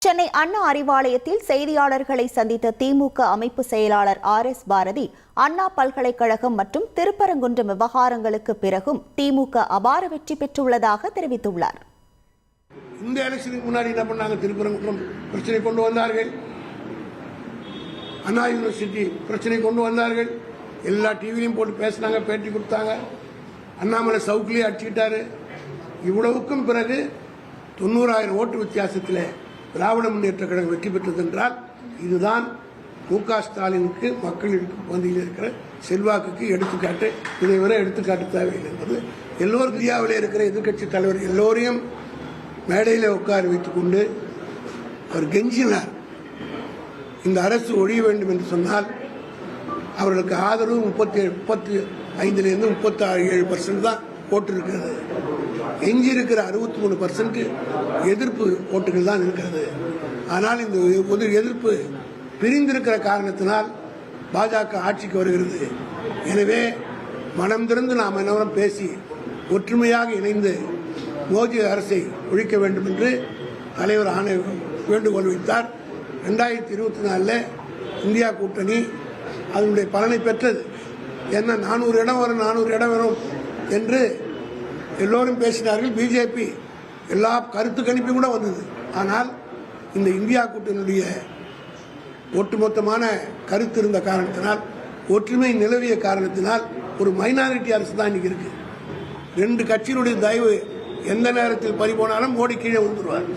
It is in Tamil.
சென்னை அண்ணா அறிவாலயத்தில் செய்தியாளர்களை சந்தித்த திமுக அமைப்பு செயலாளர் RS பாரதி, அண்ணா பல்கலைக்கழகம் மற்றும் திருப்பரங்குன்றம் விவகாரங்களுக்கு பிறகும் திமுக அபார வெற்றி பெற்றுள்ளதாக தெரிவித்துள்ளார். இந்த எலெக்ஷனுக்கு முன்னாடி என்ன பண்ணாங்க? திருப்பரங்குன்றம் பிரச்சனை கொண்டு வந்தார்கள், அண்ணா யூனிவர்சிட்டி பிரச்சனை கொண்டு வந்தார்கள், எல்லா டிவிலையும் போட்டு பேசினாங்க, பேட்டி கொடுத்தாங்க. அண்ணாமலை சவுக்கிலே அடிச்சுக்கிட்டாரு. இவ்வளவுக்கும் பிறகு 90,000 ஓட்டு வித்தியாசத்தில் திராவிட முன்னேற்ற கழகம் வெற்றி பெற்றது என்றால் இதுதான் மு.க. ஸ்டாலினுக்கு மக்களுக்கு பகுதியில் இருக்கிற செல்வாக்குக்கு எடுத்துக்காட்டு. இதை வரை எடுத்துக்காட்டு தேவையில்லை என்பது எல்லோரும் இந்தியாவில் இருக்கிற எதிர்கட்சி தலைவர் எல்லோரையும் மேடையில் உட்கார வைத்துக் கொண்டு அவர் கெஞ்சினார். இந்த அரசு ஒழிய வேண்டும் என்று சொன்னால் அவர்களுக்கு ஆதரவு 35% 37% தான் ஓட்டு இருக்கிறது. எஞ்சி இருக்கிற 63% எதிர்ப்பு ஓட்டுகள் தான் இருக்கிறது. ஆனால் இந்த எதிர்ப்பு பிரிந்திருக்கிற காரணத்தினால் பாஜக ஆட்சிக்கு வருகிறது. எனவே மனம் திறந்து நாம் அனைவரும் பேசி ஒற்றுமையாக இணைந்து மோடி அரசை ஒழிக்க வேண்டும் என்று தலைவர் வேண்டுகோள் வைத்தார். 2024 இந்தியா கூட்டணி அதனுடைய பலனை பெற்றது. என்ன 400 இடம் வரும், 400 இடம் வரும் என்று எல்லோரும் பேசினார்கள். பிஜேபி எல்லா கருத்து கணிப்பும் கூட வந்தது. ஆனால் இந்த இந்தியா கூட்டணியுடைய ஒட்டுமொத்தமான கருத்து இருந்த காரணத்தினால், ஒற்றுமை நிலவிய காரணத்தினால் ஒரு மைனாரிட்டி அரசு தான் இன்னைக்கு இருக்கு. 2 கட்சியினுடைய தயவு எந்த நேரத்தில் பறிபோனாலும் மோடி கீழே விழுந்துருவார்.